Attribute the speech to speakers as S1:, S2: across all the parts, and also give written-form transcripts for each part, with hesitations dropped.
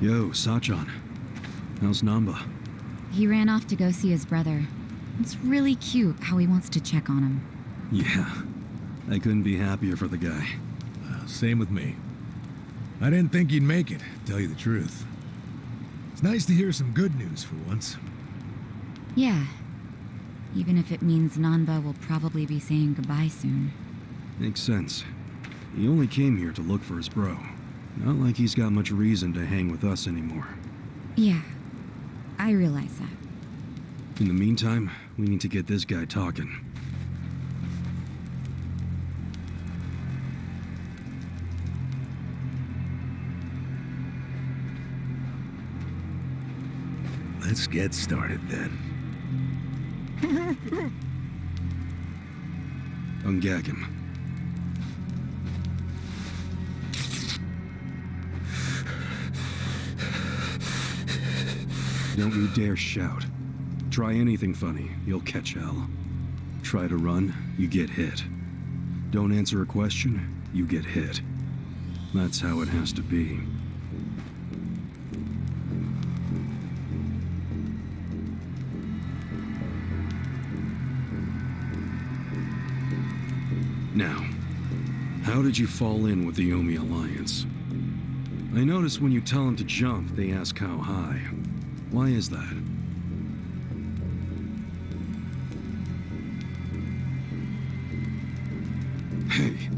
S1: Yo, Sachan. How's Namba?
S2: He ran off to go see his brother. It's really cute how he wants to check on him.
S1: Yeah. I couldn't be happier for the guy.
S3: Same with me. I didn't think he'd make it, to tell you the truth. It's nice to hear some good news for once.
S2: Yeah. Even if it means Nanba will probably be saying goodbye soon.
S1: Makes sense. He only came here to look for his bro. Not like he's got much reason to hang with us anymore.
S2: Yeah. I realize that.
S1: In the meantime, we need to get this guy talking.
S3: Let's get started then.
S1: Ungag him. Don't you dare shout. Try anything funny, you'll catch hell. Try to run, you get hit. Don't answer a question, you get hit. That's how it has to be. Now, how did you fall in with the Yomi Alliance? I notice when you tell them to jump, they ask how high. Why is that? Hey,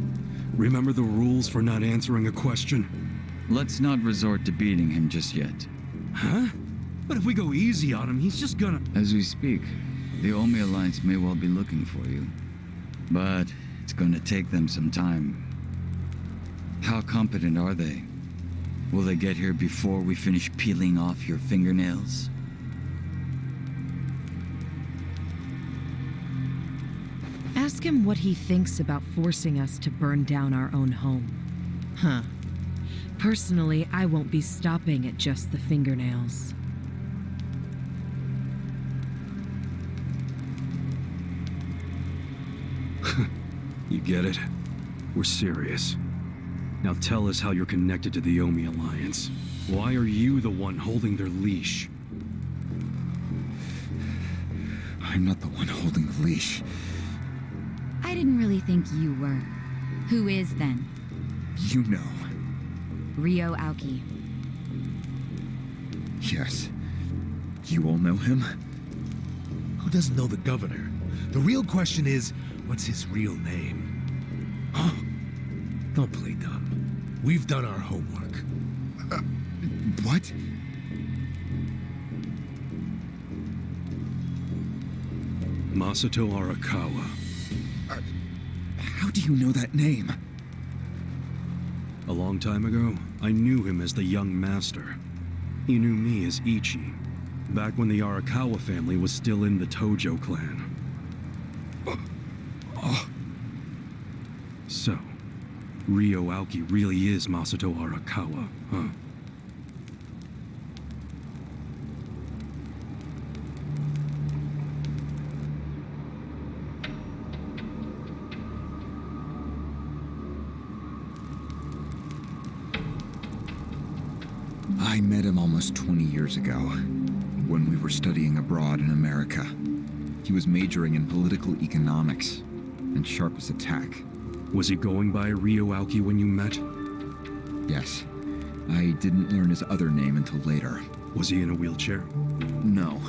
S1: remember the rules for not answering a question?
S4: Let's not resort to beating him just yet.
S1: Huh? But if we go easy on him, he's just gonna...
S4: As we speak, the Omi Alliance may well be looking for you. But it's gonna take them some time. How competent are they? Will they get here before we finish peeling off your fingernails?
S5: Ask him what he thinks about forcing us to burn down our own home. Huh. Personally, I won't be stopping at just the fingernails.
S1: You get it? We're serious. Now tell us how you're connected to the Yomi Alliance. Why are you the one holding their leash?
S6: I'm not the one holding the leash.
S2: I didn't really think you were. Who is then?
S6: You know.
S2: Ryo Aoki.
S6: Yes. You all know him?
S3: Who doesn't know the governor? The real question is, what's his real name? Huh? Don't play dumb. We've done our homework.
S6: What?
S1: Masato Arakawa.
S6: How do you know that name?
S1: A long time ago, I knew him as the young master. He knew me as Ichi, back when the Arakawa family was still in the Tojo clan. So, Ryo Aoki really is Masato Arakawa, huh?
S6: I met him almost 20 years ago, when we were studying abroad in America. He was majoring in political economics, and sharp as a tack.
S1: Was he going by Ryo Aoki when you met?
S6: Yes. I didn't learn his other name until later.
S1: Was he in a wheelchair?
S6: No,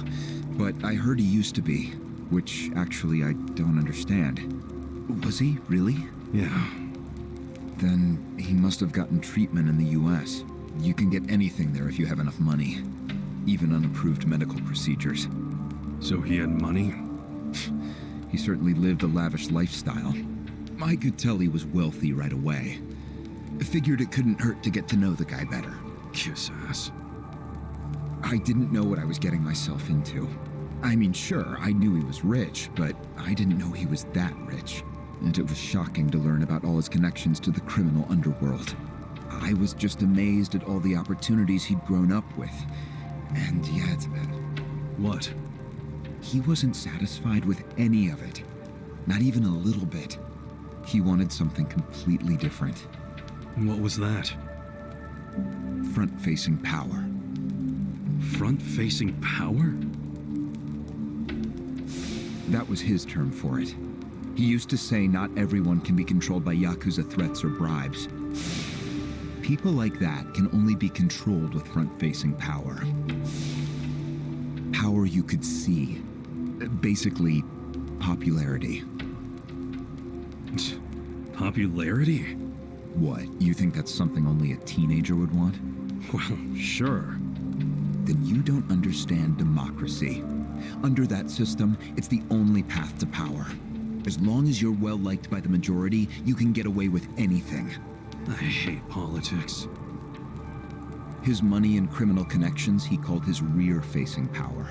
S6: but I heard he used to be, which actually I don't understand. Was he, really?
S1: Yeah.
S6: Then he must have gotten treatment in the US. You can get anything there if you have enough money, even unapproved medical procedures.
S1: So he had money?
S6: He certainly lived a lavish lifestyle. I could tell he was wealthy right away. Figured it couldn't hurt to get to know the guy better.
S1: Kiss ass.
S6: I didn't know what I was getting myself into. I mean, sure, I knew he was rich, but I didn't know he was that rich. And it was shocking to learn about all his connections to the criminal underworld. I was just amazed at all the opportunities he'd grown up with. And yet...
S1: What?
S6: He wasn't satisfied with any of it. Not even a little bit. He wanted something completely different.
S1: What was that?
S6: Front-facing power.
S1: Front-facing power?
S6: That was his term for it. He used to say not everyone can be controlled by Yakuza threats or bribes. People like that can only be controlled with front-facing power. Power you could see. Basically, popularity.
S1: Popularity?
S6: What, you think that's something only a teenager would want?
S1: Well, sure.
S6: Then you don't understand democracy. Under that system, it's the only path to power. As long as you're well-liked by the majority, you can get away with anything.
S1: I hate politics.
S6: His money and criminal connections he called his rear-facing power.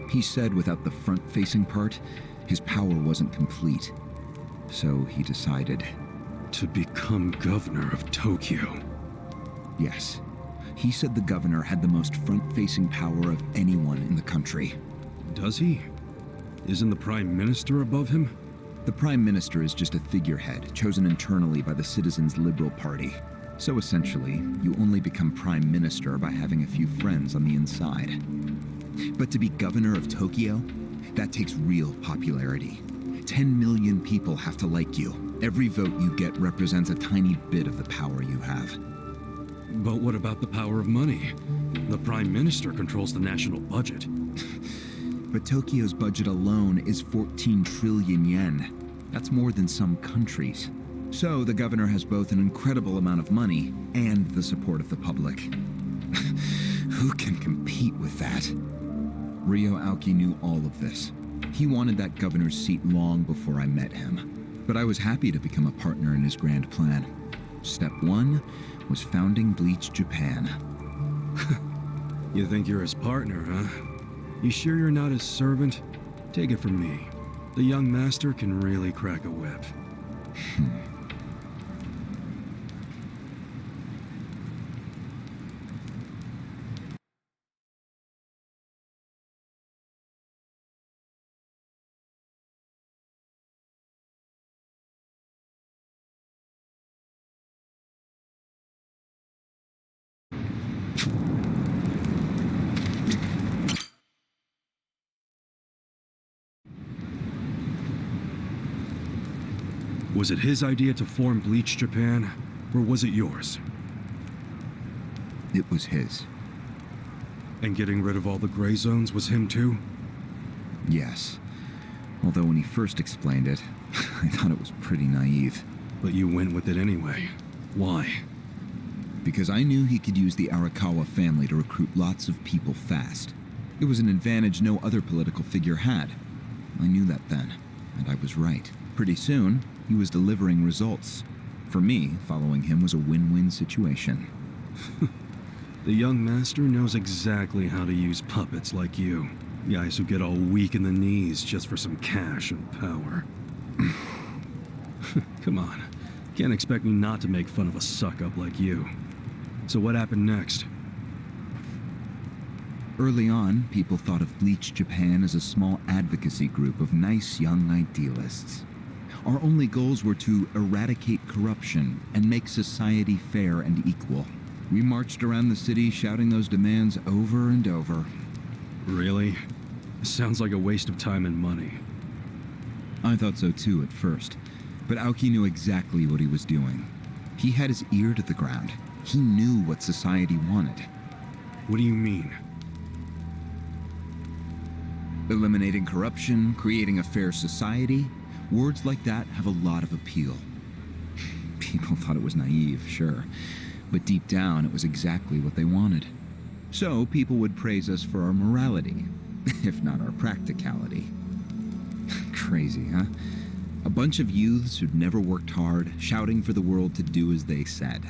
S6: He said without the front-facing part, his power wasn't complete. So he decided.
S1: To become governor of Tokyo.
S6: Yes. He said the governor had the most front-facing power of anyone in the country.
S1: Does he? Isn't the prime minister above him?
S6: The prime minister is just a figurehead, chosen internally by the Citizens' Liberal Party. So essentially, you only become prime minister by having a few friends on the inside. But to be governor of Tokyo, that takes real popularity. 10 million people have to like you. Every vote you get represents a tiny bit of the power you have.
S1: But what about the power of money? The prime minister controls the national budget.
S6: But Tokyo's budget alone is 14 trillion yen. That's more than some countries. So the governor has both an incredible amount of money and the support of the public. Who can compete with that? Ryo Aoki knew all of this. He wanted that governor's seat long before I met him. But I was happy to become a partner in his grand plan. Step 1 was founding Bleach Japan.
S1: You think you're his partner, huh? You sure you're not his servant? Take it from me. The young master can really crack a whip. Was it his idea to form Bleach Japan, or was it yours?
S6: It was his.
S1: And getting rid of all the gray zones was him too?
S6: Yes. Although when he first explained it, I thought it was pretty naive.
S1: But you went with it anyway. Why?
S6: Because I knew he could use the Arakawa family to recruit lots of people fast. It was an advantage no other political figure had. I knew that then, and I was right. Pretty soon, he was delivering results. For me, following him was a win-win situation.
S1: The young master knows exactly how to use puppets like you. Guys who get all weak in the knees just for some cash and power. Come on. Can't expect me not to make fun of a suck-up like you. So what happened next?
S6: Early on, people thought of Bleach Japan as a small advocacy group of nice young idealists. Our only goals were to eradicate corruption and make society fair and equal. We marched around the city shouting those demands over and over.
S1: Really? Sounds like a waste of time and money.
S6: I thought so too at first, but Aoki knew exactly what he was doing. He had his ear to the ground. He knew what society wanted.
S1: What do you mean?
S6: Eliminating corruption, creating a fair society, words like that have a lot of appeal. People thought it was naive, sure, but deep down it was exactly what they wanted. So people would praise us for our morality, if not our practicality. Crazy, huh? A bunch of youths who'd never worked hard, shouting for the world to do as they said.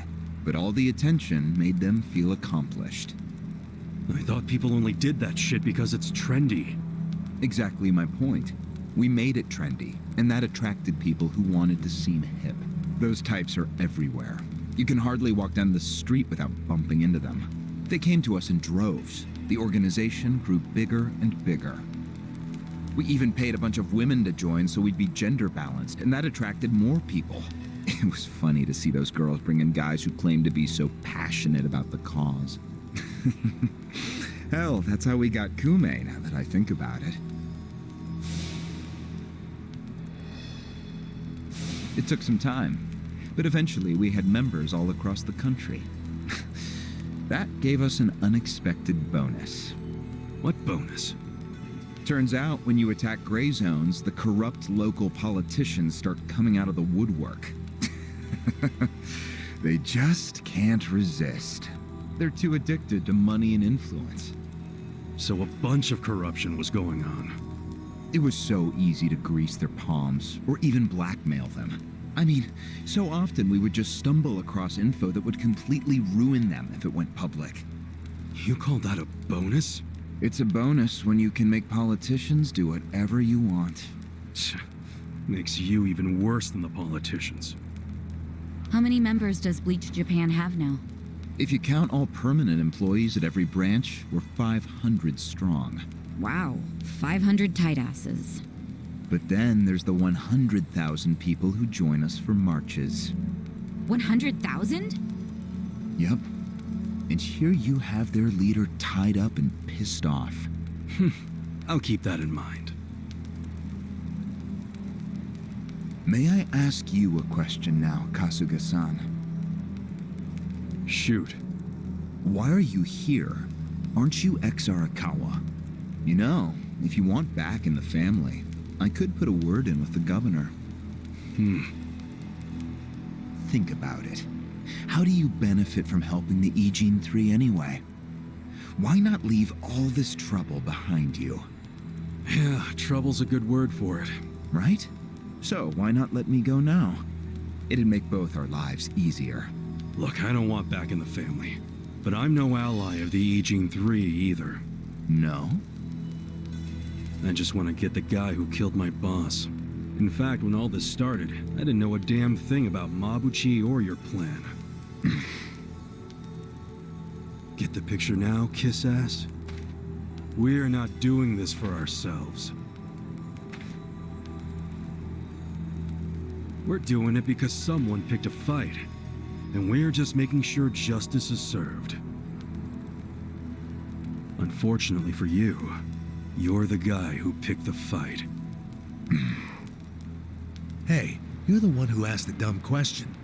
S6: But all the attention made them feel accomplished.
S1: I thought people only did that shit because it's trendy.
S6: Exactly my point. We made it trendy, and that attracted people who wanted to seem hip. Those types are everywhere. You can hardly walk down the street without bumping into them. They came to us in droves. The organization grew bigger and bigger. We even paid a bunch of women to join so we'd be gender balanced, and that attracted more people. It was funny to see those girls bring in guys who claimed to be so passionate about the cause. Hell, that's how we got Kume, now that I think about it. It took some time, but eventually we had members all across the country. That gave us an unexpected bonus.
S1: What bonus?
S6: Turns out, when you attack gray zones, the corrupt local politicians start coming out of the woodwork. They just can't resist. They're too addicted to money and influence.
S1: So a bunch of corruption was going on.
S6: It was so easy to grease their palms, or even blackmail them. I mean, so often we would just stumble across info that would completely ruin them if it went public.
S1: You call that a bonus?
S6: It's a bonus when you can make politicians do whatever you want.
S1: Makes you even worse than the politicians.
S2: How many members does Bleach Japan have now?
S6: If you count all permanent employees at every branch, we're 500 strong.
S2: Wow, 500 tight asses.
S6: But then there's the 100,000 people who join us for marches.
S2: 100,000?
S6: Yep. And here you have their leader tied up and pissed off.
S1: I'll keep that in mind.
S6: May I ask you a question now, Kasuga-san?
S1: Shoot.
S6: Why are you here? Aren't you ex-Arakawa? You know, if you want back in the family, I could put a word in with the governor. Think about it. How do you benefit from helping the Ijin 3 anyway? Why not leave all this trouble behind you?
S1: Yeah, trouble's a good word for it.
S6: Right? So why not let me go now? It'd make both our lives easier.
S1: Look, I don't want back in the family. But I'm no ally of the Ijin 3 either.
S6: No?
S1: I just want to get the guy who killed my boss. In fact, when all this started, I didn't know a damn thing about Mabuchi or your plan. Get the picture now, kiss ass? We're not doing this for ourselves. We're doing it because someone picked a fight. And we're just making sure justice is served. Unfortunately for you, you're the guy who picked the fight.
S3: Hey, you're the one who asked the dumb question.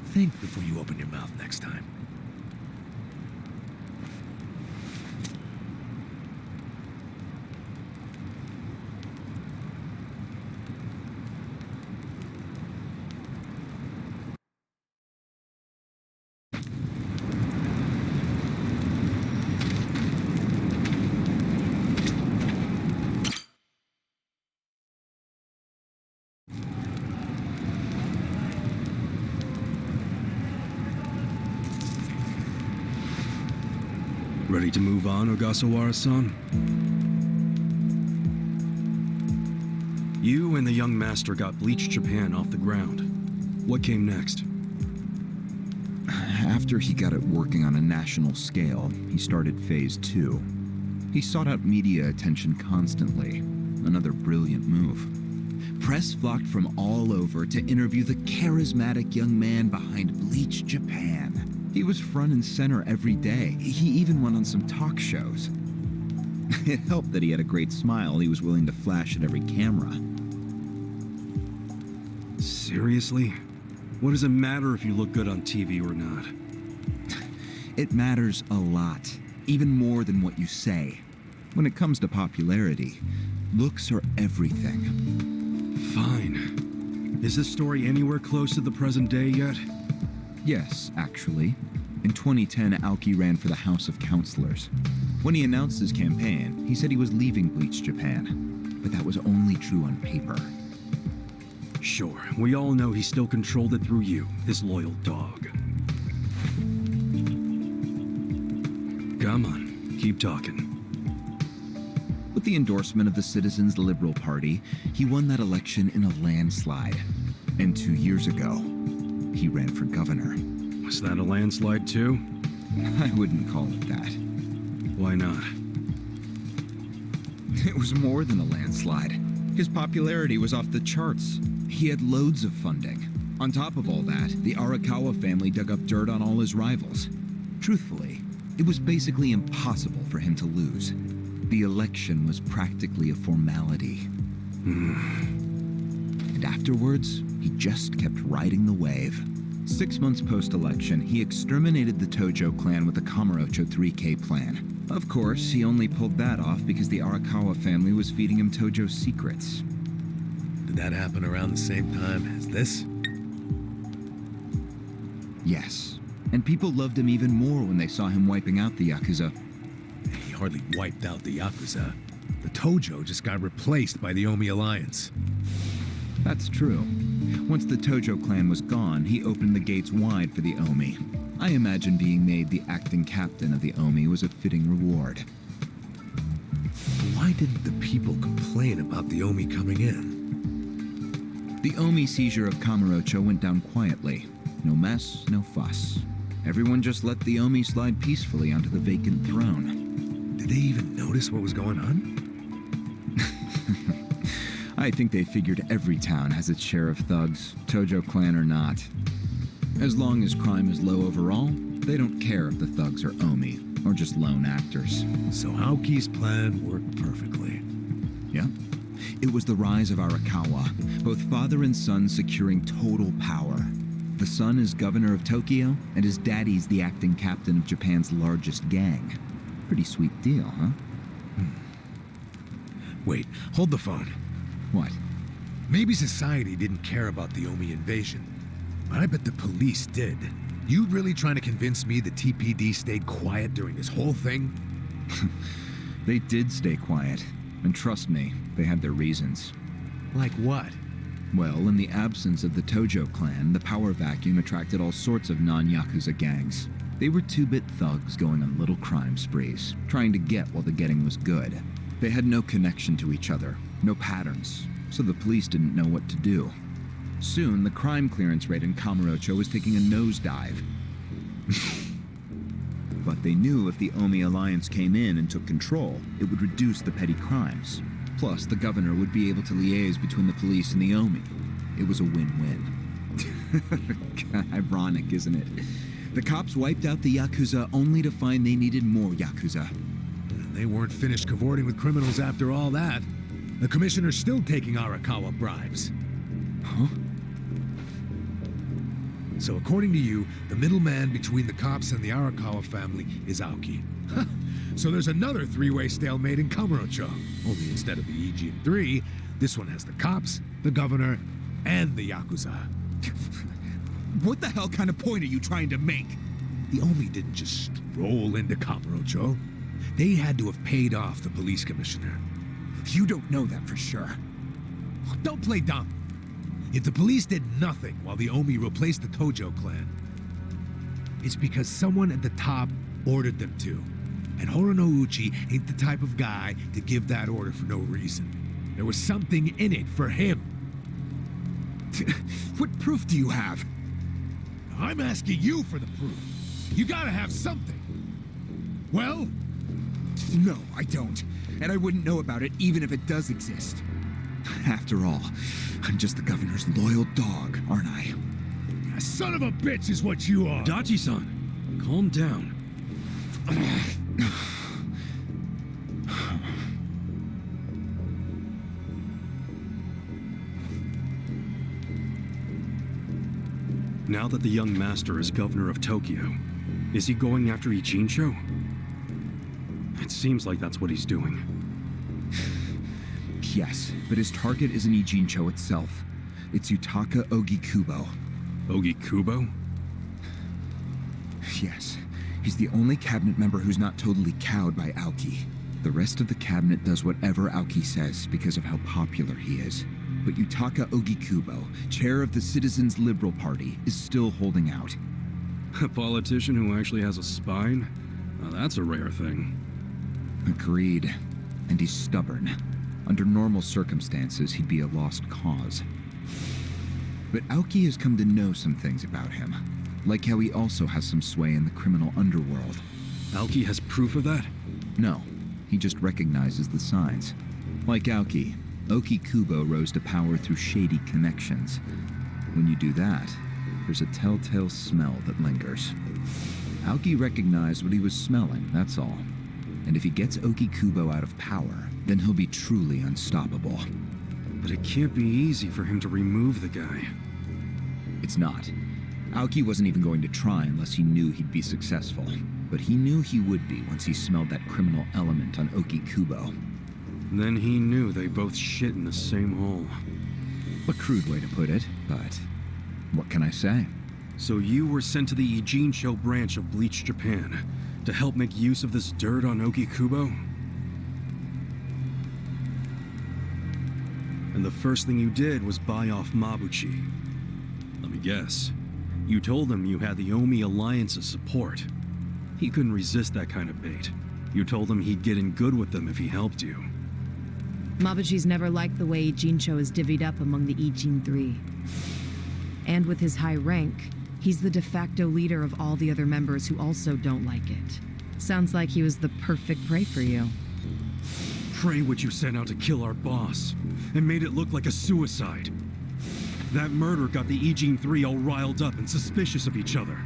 S3: Think before you open your mouth next time.
S1: Ready to move on, Ogasawara-san? You and the young master got Bleach Japan off the ground. What came next?
S6: After he got it working on a national scale, he started Phase 2. He sought out media attention constantly. Another brilliant move. Press flocked from all over to interview the charismatic young man behind Bleach Japan. He was front and center every day. He even went on some talk shows. It helped that he had a great smile he was willing to flash at every camera.
S1: Seriously? What does it matter if you look good on TV or not?
S6: It matters a lot, even more than what you say. When it comes to popularity, looks are everything.
S1: Fine. Is this story anywhere close to the present day yet?
S6: Yes, actually. In 2010, Aoki ran for the House of Councilors. When he announced his campaign, he said he was leaving Bleach Japan. But that was only true on paper.
S1: Sure, we all know he still controlled it through you, his loyal dog. Come on, keep talking.
S6: With the endorsement of the Citizens Liberal Party, he won that election in a landslide. And 2 years ago, he ran for governor.
S1: Was that a landslide too?
S6: I wouldn't call it that.
S1: Why not?
S6: It was more than a landslide. His popularity was off the charts. He had loads of funding. On top of all that, the Arakawa family dug up dirt on all his rivals. Truthfully, It was basically impossible for him to lose. The election was practically a formality. And afterwards, he just kept riding the wave. 6 months post-election, he exterminated the Tojo clan with the Kamurocho 3K plan. Of course, he only pulled that off because the Arakawa family was feeding him Tojo secrets.
S3: Did that happen around the same time as this?
S6: Yes. And people loved him even more when they saw him wiping out the Yakuza.
S3: He hardly wiped out the Yakuza. The Tojo just got replaced by the Omi Alliance.
S6: That's true. Once the Tojo clan was gone, he opened the gates wide for the Omi. I imagine being made the acting captain of the Omi was a fitting reward.
S3: Why didn't the people complain about the Omi coming in?
S6: The Omi seizure of Kamurocho went down quietly. No mess, no fuss. Everyone just let the Omi slide peacefully onto the vacant throne.
S3: Did they even notice what was going on?
S6: I think they figured every town has its share of thugs, Tojo clan or not. As long as crime is low overall, they don't care if the thugs are Omi or just lone actors.
S3: So Aoki's plan worked perfectly.
S6: Yeah. It was the rise of Arakawa, both father and son securing total power. The son is governor of Tokyo, and his daddy's the acting captain of Japan's largest gang. Pretty sweet deal, huh?
S3: Wait, hold the phone.
S6: What?
S3: Maybe society didn't care about the Omi invasion, but I bet the police did. You really trying to convince me the TPD stayed quiet during this whole thing?
S6: They did stay quiet, and trust me, they had their reasons.
S3: Like what?
S6: Well, in the absence of the Tojo clan, the power vacuum attracted all sorts of non-Yakuza gangs. They were two-bit thugs going on little crime sprees, trying to get while the getting was good. They had no connection to each other, no patterns, so the police didn't know what to do. Soon, the crime clearance rate in Kamurocho was taking a nosedive. But they knew if the Omi Alliance came in and took control, it would reduce the petty crimes. Plus, the governor would be able to liaise between the police and the Omi. It was a win-win. Ironic, isn't it? The cops wiped out the Yakuza only to find they needed more Yakuza.
S3: They weren't finished cavorting with criminals after all that. The commissioner's still taking Arakawa bribes.
S6: Huh?
S3: So according to you, the middleman between the cops and the Arakawa family is Aoki. So there's another three-way stalemate in Kamurocho. Only instead of the Aegean Three, this one has the cops, the governor, and the Yakuza.
S6: What the hell kind of point are you trying to make?
S3: The Omi didn't just stroll into Kamurocho. They had to have paid off the police commissioner.
S6: You don't know that for sure.
S3: Don't play dumb. If the police did nothing while the Omi replaced the Tojo clan, it's because someone at the top ordered them to. And Horonouchi ain't the type of guy to give that order for no reason. There was something in it for him.
S6: What proof do you have?
S3: I'm asking you for the proof. You gotta have something. Well?
S6: No, I don't. And I wouldn't know about it even if it does exist. After all, I'm just the governor's loyal dog, aren't I?
S3: A son of a bitch is what you are.
S1: Dachi-san, calm down. Now that the young master is governor of Tokyo, is he going after Ichincho? It seems like that's what he's doing.
S6: Yes, but his target isn't Ijincho itself. It's Yutaka Ogikubo.
S1: Ogikubo?
S6: Yes, he's the only cabinet member who's not totally cowed by Aoki. The rest of the cabinet does whatever Aoki says because of how popular he is. But Yutaka Ogikubo, chair of the Citizens Liberal Party, is still holding out.
S1: A politician who actually has a spine? Now that's a rare thing.
S6: Agreed. And he's stubborn. Under normal circumstances, he'd be a lost cause. But Aoki has come to know some things about him. Like how he also has some sway in the criminal underworld.
S1: Aoki has proof of that?
S6: No, he just recognizes the signs. Like Aoki, Ogikubo rose to power through shady connections. When you do that, there's a telltale smell that lingers. Aoki recognized what he was smelling, that's all. And if he gets Oki Kubo out of power, then he'll be truly unstoppable.
S1: But it can't be easy for him to remove the guy.
S6: It's not. Aoki wasn't even going to try unless he knew he'd be successful. But he knew he would be once he smelled that criminal element on Oki Kubo.
S1: Then he knew they both shit in the same hole.
S6: A crude way to put it, but what can I say?
S1: So you were sent to the Ijincho branch of Bleach Japan to help make use of this dirt on Oki Kubo? And the first thing you did was buy off Mabuchi. Let me guess. You told him you had the Omi Alliance's support. He couldn't resist that kind of bait. You told him he'd get in good with them if he helped you.
S5: Mabuchi's never liked the way Ijincho is divvied up among the Ijin Three. And with his high rank, he's the de facto leader of all the other members who also don't like it. Sounds like he was the perfect prey for you.
S1: Prey what you sent out to kill our boss, and made it look like a suicide. That murder got the Ijin Three all riled up and suspicious of each other.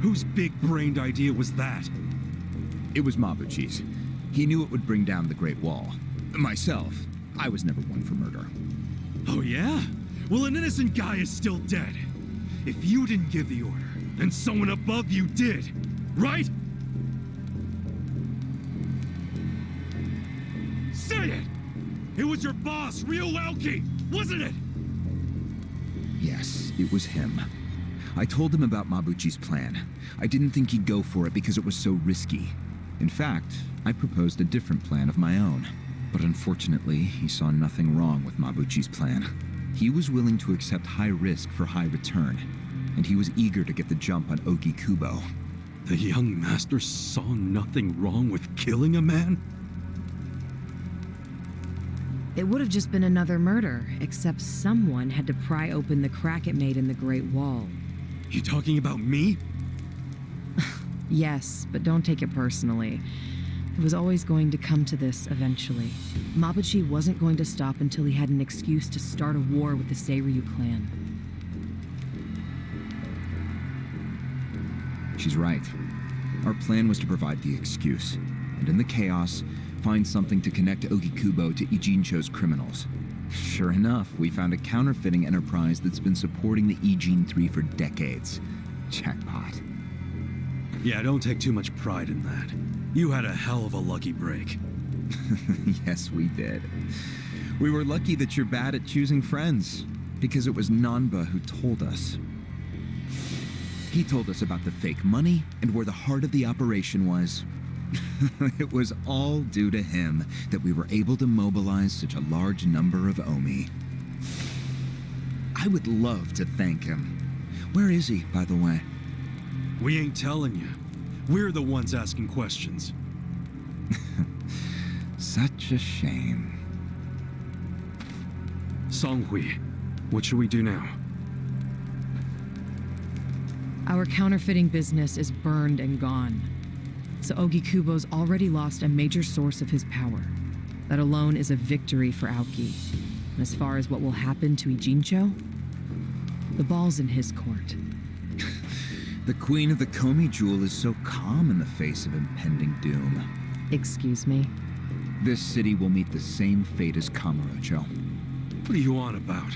S1: Whose big-brained idea was that?
S6: It was Mabuchi's. He knew it would bring down the Great Wall. Myself, I was never one for murder.
S1: Oh yeah? Well, an innocent guy is still dead. If you didn't give the order, then someone above you did, right? Say it! It was your boss, Ryoaoki, wasn't it?
S6: Yes, it was him. I told him about Mabuchi's plan. I didn't think he'd go for it because it was so risky. In fact, I proposed a different plan of my own. But unfortunately, he saw nothing wrong with Mabuchi's plan. He was willing to accept high risk for high return, and he was eager to get the jump on Oki Kubo.
S1: The young master saw nothing wrong with killing a man?
S5: It would have just been another murder, except someone had to pry open the crack it made in the Great Wall.
S1: You talking about me?
S5: Yes, but don't take it personally. It was always going to come to this eventually. Mabuchi wasn't going to stop until he had an excuse to start a war with the Seiryu clan.
S6: She's right. Our plan was to provide the excuse, and in the chaos, find something to connect Oki Kubo to Ijincho's criminals. Sure enough, we found a counterfeiting enterprise that's been supporting the Ijin 3 for decades. Jackpot.
S1: Yeah, don't take too much pride in that. You had a hell of a lucky break.
S6: Yes, we did. We were lucky that you're bad at choosing friends, because it was Nanba who told us. He told us about the fake money and where the heart of the operation was. It was all due to him that we were able to mobilize such a large number of Omi. I would love to thank him. Where is he, by the way?
S1: We ain't telling you. We're the ones asking questions.
S6: Such a shame.
S1: Songhui, what should we do now?
S5: Our counterfeiting business is burned and gone. So Ogi Kubo's already lost a major source of his power. That alone is a victory for Aoki. And as far as what will happen to Ijincho, the ball's in his court.
S6: The Queen of the Komi Jewel is so calm in the face of impending doom.
S5: Excuse me?
S6: This city will meet the same fate as Kamurocho.
S1: What are you on about?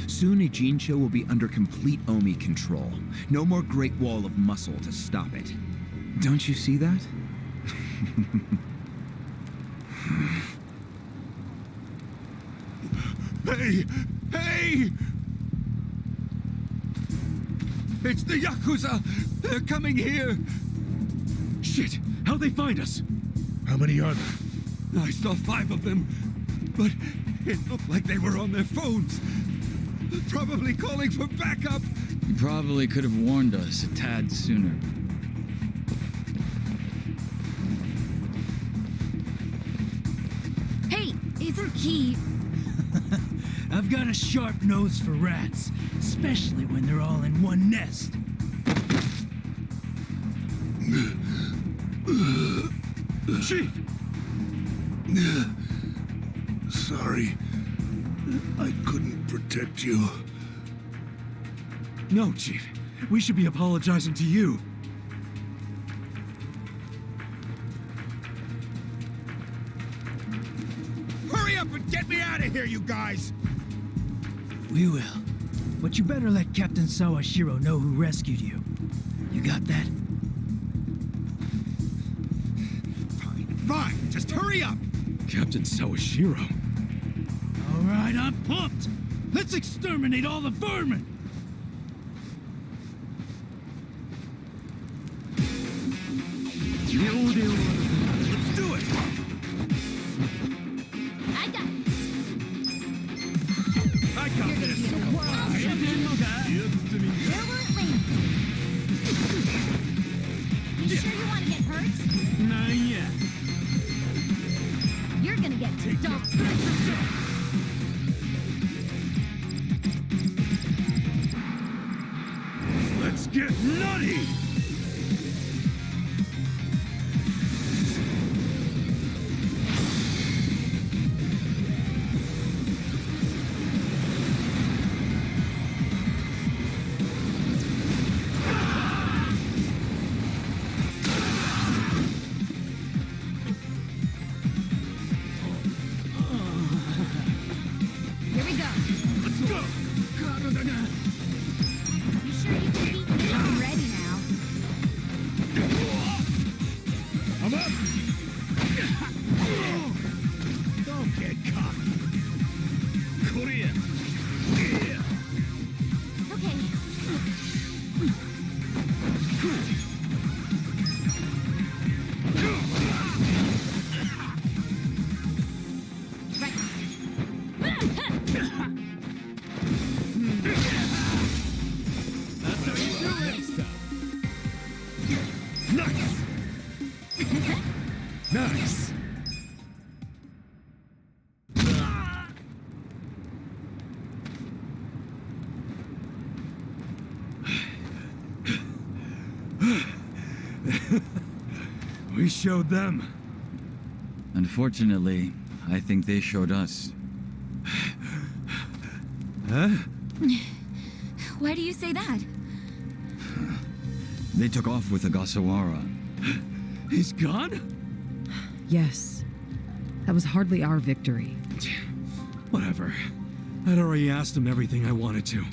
S6: Soon Ijincho will be under complete Omi control. No more Great Wall of Muscle to stop it. Don't you see that?
S1: Hey! Hey! It's the Yakuza! They're coming here! Shit! How'd they find us?
S3: How many are there?
S1: I saw 5 of them, but it looked like they were on their phones. Probably calling for backup.
S4: You probably could have warned us a tad sooner.
S2: Hey, isn't he?
S7: I've got a sharp nose for rats, especially when they're all in one nest.
S1: Chief!
S3: Sorry. I couldn't protect you.
S1: No, Chief. We should be apologizing to you.
S3: Get me out of here, you guys!
S7: We will. But you better let Captain Sawashiro know who rescued you. You got that?
S3: Fine, just hurry up!
S1: Captain Sawashiro.
S7: All right, I'm pumped. Let's exterminate all the vermin.
S3: Let's do it!
S2: I got this.
S3: I got this!
S2: There weren't You sure you want to get hurt?
S7: Not yet.
S2: You're gonna get dumped.
S3: Let's get nutty!
S2: Here we go.
S3: Let's go!
S2: You sure you can beat me? I'm ready now.
S3: I'm up! Don't get cocky! Korea! Yeah!
S2: Okay. Right.
S3: That's how you do it! Nice! Nice!
S1: We showed them.
S4: Unfortunately, I think they showed us.
S1: Huh?
S2: Why do you say that?
S4: They took off with Ogasawara.
S1: He's gone?
S5: Yes. That was hardly our victory.
S1: Whatever. I'd already asked him everything I wanted to.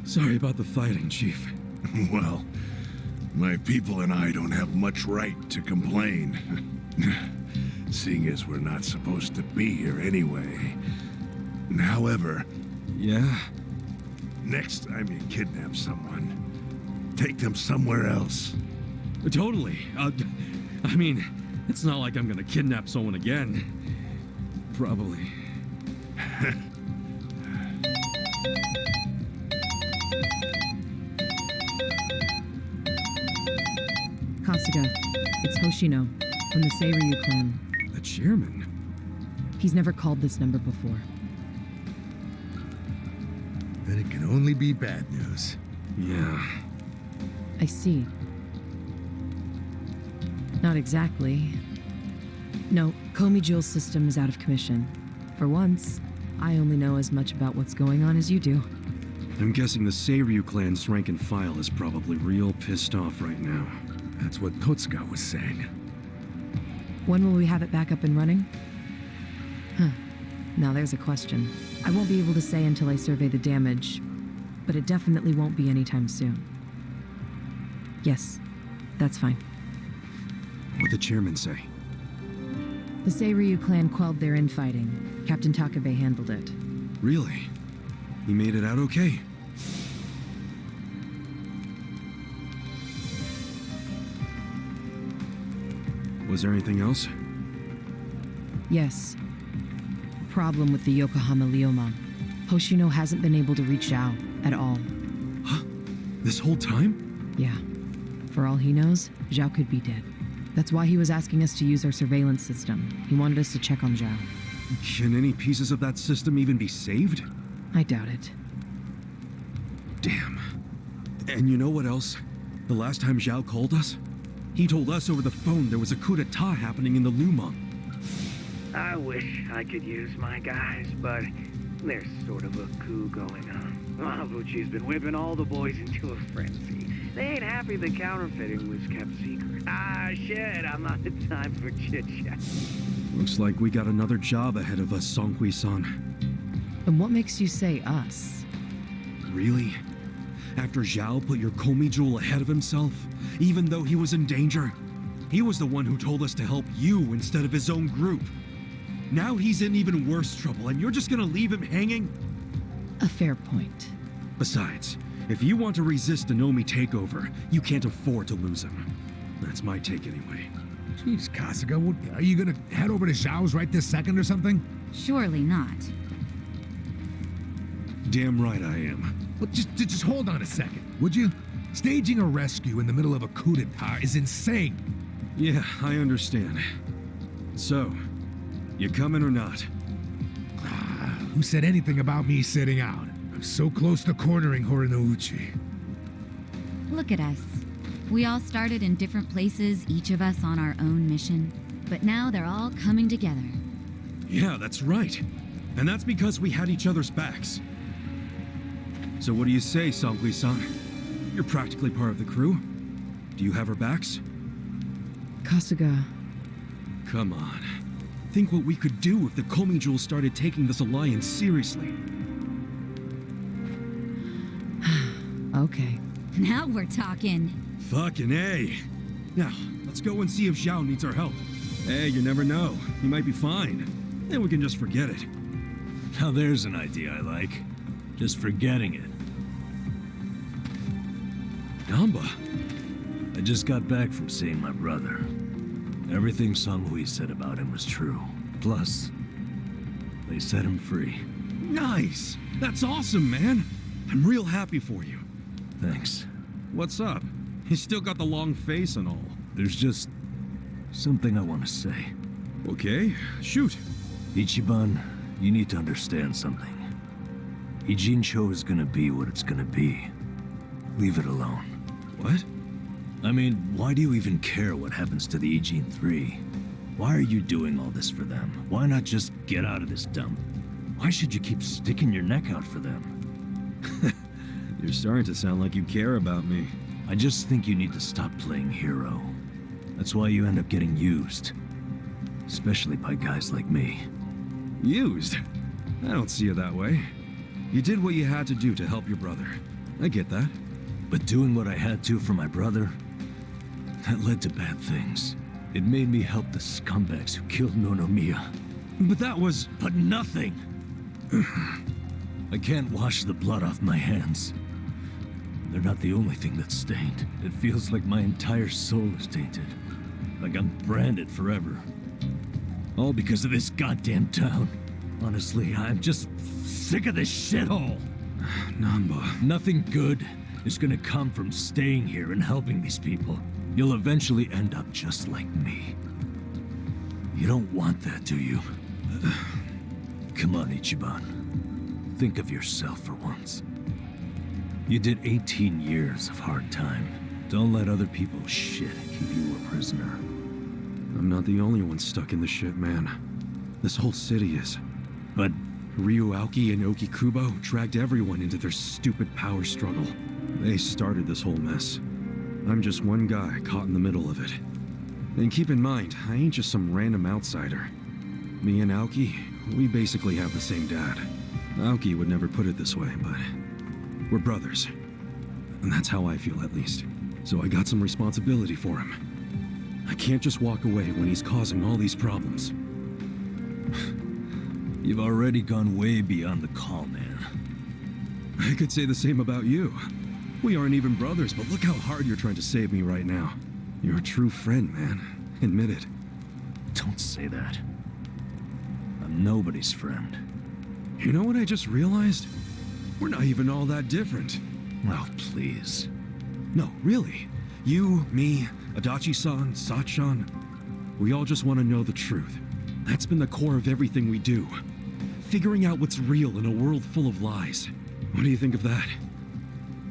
S1: Sorry about the fighting, Chief.
S8: Well, my people and I don't have much right to complain. Seeing as we're not supposed to be here anyway. However,
S1: Yeah?
S8: next time you kidnap someone, take them somewhere else.
S1: Totally. I mean, it's not like I'm gonna kidnap someone again. Probably.
S5: Kasuga, it's Hoshino from the Seiryu clan.
S1: The chairman?
S5: He's never called this number before.
S3: Then it can only be bad news.
S1: Yeah.
S5: I see. Not exactly. No, Komi Jewel's system is out of commission. For once, I only know as much about what's going on as you do.
S1: I'm guessing the Seiryu clan's rank and file is probably real pissed off right now.
S3: That's what Totsuka was saying.
S5: When will we have it back up and running? Huh. Now there's a question. I won't be able to say until I survey the damage, but it definitely won't be anytime soon. Yes, that's fine.
S1: What'd the chairman say?
S5: The Seiryu clan quelled their infighting. Captain Takabe handled it.
S1: Really? He made it out okay? Was there anything else?
S5: Yes. Problem with the Yokohama Leomon. Hoshino hasn't been able to reach Zhao at all.
S1: Huh? This whole time?
S5: Yeah. For all he knows, Zhao could be dead. That's why he was asking us to use our surveillance system. He wanted us to check on Zhao.
S1: Can any pieces of that system even be saved?
S5: I doubt it.
S1: Damn. And you know what else? The last time Zhao called us, he told us over the phone there was a coup d'etat happening in the Lumang.
S9: I wish I could use my guys, but there's sort of a coup going on. Mabuchi's been whipping all the boys into a frenzy. They ain't happy the counterfeiting was kept secret. Ah, shit, I'm not the time for chit-chat.
S1: Looks like we got another job ahead of us, Songhui-san.
S5: And what makes you say us?
S1: Really? After Zhao put your Komi jewel ahead of himself, even though he was in danger? He was the one who told us to help you instead of his own group. Now he's in even worse trouble, and you're just gonna leave him hanging?
S5: A fair point.
S1: Besides, if you want to resist an Omi takeover, you can't afford to lose him. That's my take anyway.
S3: Jeez, Kasuga, are you gonna head over to Zhao's right this second or something?
S2: Surely not.
S1: Damn right I am.
S3: Well, just hold on a second, would you? Staging a rescue in the middle of a coup d'etat is insane.
S1: Yeah, I understand. So, you coming or not?
S3: Who said anything about me sitting out? I'm so close to cornering Horinouchi.
S2: Look at us. We all started in different places, each of us on our own mission. But now they're all coming together.
S1: Yeah, that's right. And that's because we had each other's backs. So what do you say, Songhui-san? You're practically part of the crew. Do you have our backs?
S5: Kasuga,
S1: Come on. Think what we could do if the Komi Jewel started taking this alliance seriously.
S5: okay.
S2: Now we're talking.
S1: Fucking A. Now, let's go and see if Zhao needs our help. Hey, you never know. He might be fine. Then we can just forget it.
S7: Now there's an idea I like. Just forgetting it.
S1: Namba.
S7: I just got back from seeing my brother. Everything Songhui said about him was true. Plus, they set him free.
S1: Nice. That's awesome, man. I'm real happy for you.
S7: Thanks.
S1: What's up? You still got the long face and all.
S7: There's just something I want to say.
S1: Okay, shoot.
S7: Ichiban, you need to understand something. Ijincho is gonna be what it's gonna be. Leave it alone.
S1: What?
S7: I mean, why do you even care what happens to the Ijin 3? Why are you doing all this for them? Why not just get out of this dump? Why should you keep sticking your neck out for them?
S1: You're starting to sound like you care about me.
S7: I just think you need to stop playing hero. That's why you end up getting used. Especially by guys like me.
S1: Used? I don't see it that way. You did what you had to do to help your brother. I get that.
S7: But doing what I had to for my brother, that led to bad things. It made me help the scumbags who killed Nonomiya.
S1: But that was...
S7: But nothing! I can't wash the blood off my hands. They're not the only thing that's stained. It feels like my entire soul is tainted. Like I'm branded forever. All because of this goddamn town. Honestly, I'm just sick of this shithole.
S1: Namba.
S7: Nothing good is gonna come from staying here and helping these people. You'll eventually end up just like me. You don't want that, do you? Come on, Ichiban. Think of yourself for once. You did 18 years of hard time. Don't let other people's shit keep you a prisoner.
S1: I'm not the only one stuck in the shit, man. This whole city is.
S7: But
S1: Ryu Aoki and Oki Kubo dragged everyone into their stupid power struggle. They started this whole mess. I'm just one guy caught in the middle of it. And keep in mind, I ain't just some random outsider. Me and Aoki, we basically have the same dad. Aoki would never put it this way, but we're brothers. And that's how I feel, at least. So I got some responsibility for him. I can't just walk away when he's causing all these problems.
S7: you've already gone way beyond the call, man.
S1: I could say the same about you. We aren't even brothers, but look how hard you're trying to save me right now. You're a true friend, man. Admit it.
S7: Don't say that. I'm nobody's friend.
S1: You know what I just realized? We're not even all that different.
S7: Oh, please.
S1: No, really. You, me, Adachi-san, Sachan. We all just want to know the truth. That's been the core of everything we do. Figuring out what's real in a world full of lies. What do you think of that?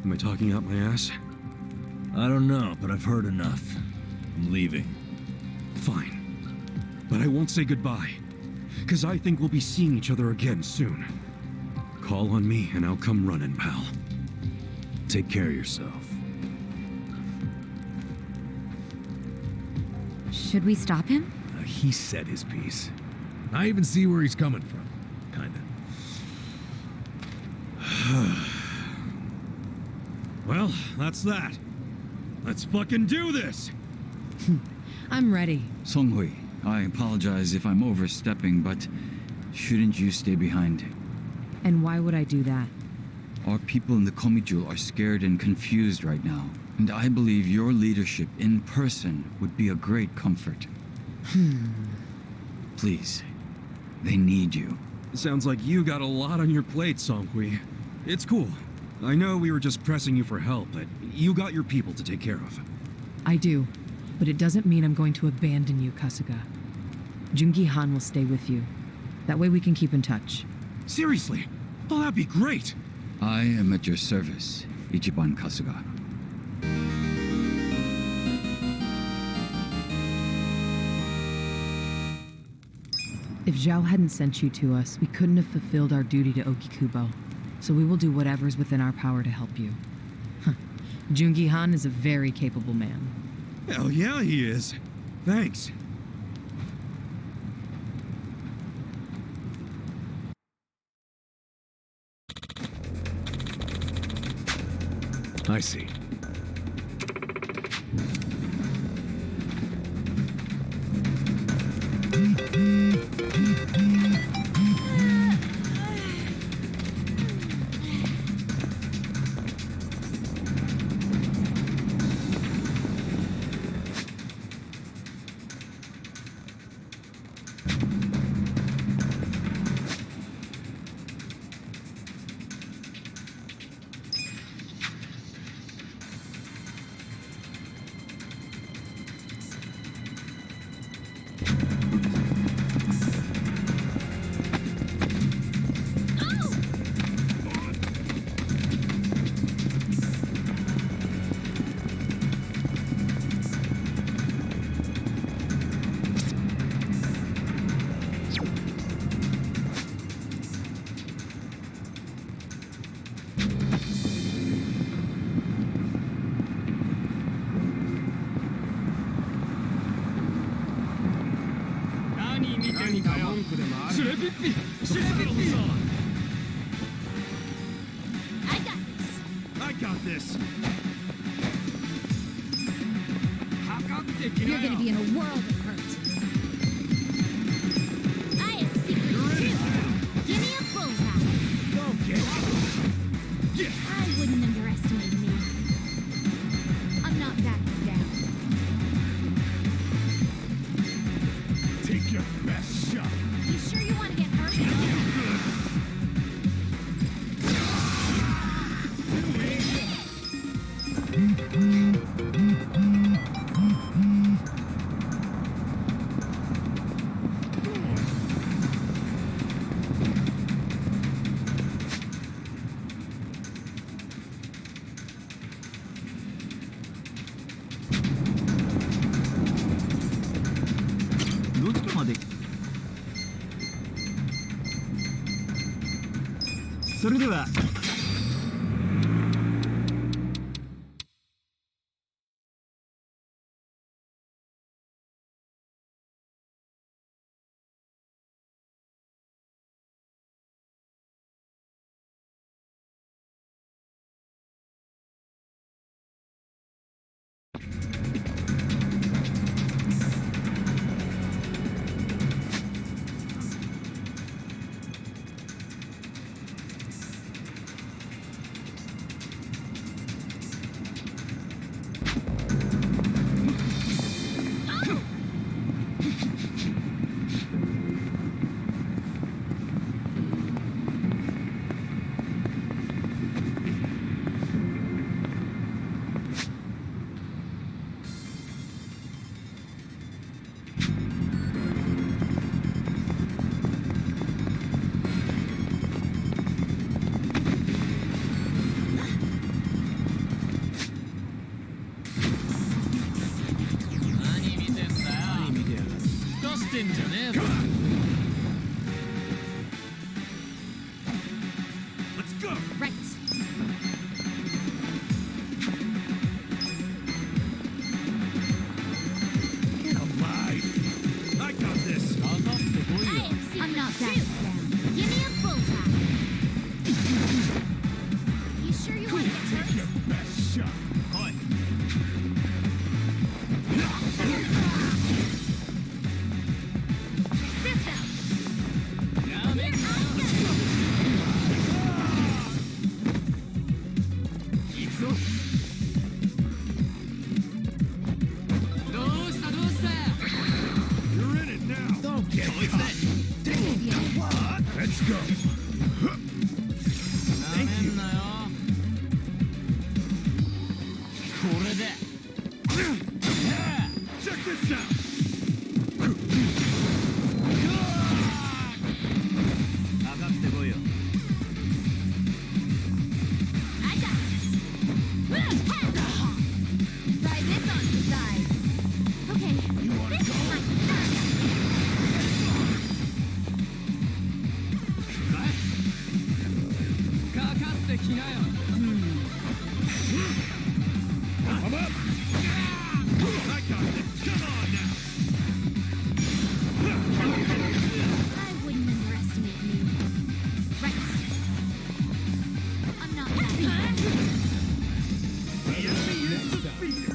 S1: Am I talking out my ass?
S7: I don't know, but I've heard enough. I'm leaving.
S1: Fine. But I won't say goodbye. Because I think we'll be seeing each other again soon. Call on me and I'll come running, pal.
S7: Take care of yourself.
S2: Should we stop him?
S7: I
S3: he said his piece. I even see where he's coming from. Kinda.
S1: Well, that's that. Let's fucking do this!
S5: I'm ready.
S4: Songhui, I apologize if I'm overstepping, but shouldn't you stay behind?
S5: And why would I do that?
S4: Our people in the Komijul are scared and confused right now, and I believe your leadership in person would be a great comfort. Please, they need you.
S1: Sounds like you got a lot on your plate, Songhui. It's cool. I know we were just pressing you for help, but you got your people to take care of.
S5: I do, but it doesn't mean I'm going to abandon you, Kasuga. Jungi Han will stay with you. That way we can keep in touch.
S1: Seriously? Oh, that'd be great!
S4: I am at your service, Ichiban Kasuga.
S5: If Zhao hadn't sent you to us, we couldn't have fulfilled our duty to Okikubo. So we will do whatever's within our power to help you. Jungi Han is a very capable man.
S1: Hell yeah, he is. Thanks.
S3: I see.
S1: I got this.
S2: You're gonna be in a world of hurt. I have secrets too. Give me a bullseye.
S1: Okay.
S2: I wouldn't underestimate me. I'm not backing down.
S8: Take your best shot.
S2: You sure you want to get hurt? You sure you want to get hurt?
S3: Your best shot. You're in it now. Don't get caught. Let's go. Thank you. Check this out.
S2: I got this. Try this on the side. Okay. This is my turn.
S3: I'm up. I got this. Come on now.
S2: I wouldn't underestimate you. Right. I'm not that.
S3: The enemy is defeated.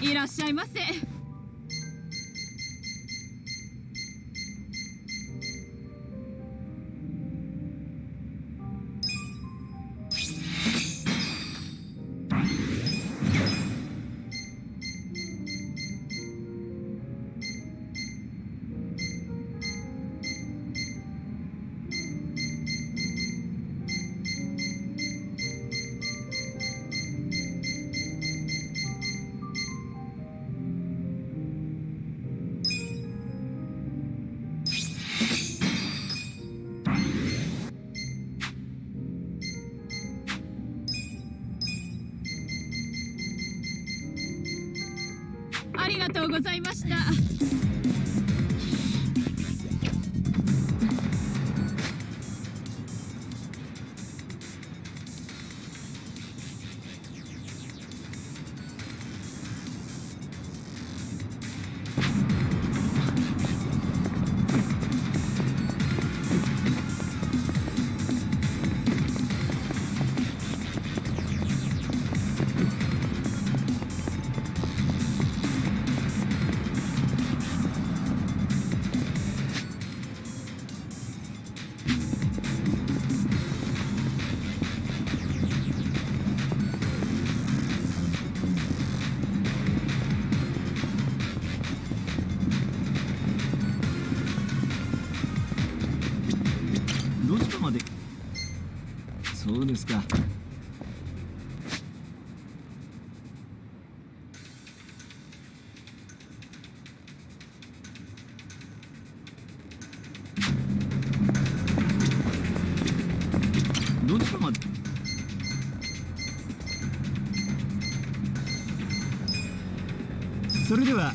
S5: いらっしゃいませ。ありがとうございました。
S7: どちらまで。そうですか。どちらまで。それでは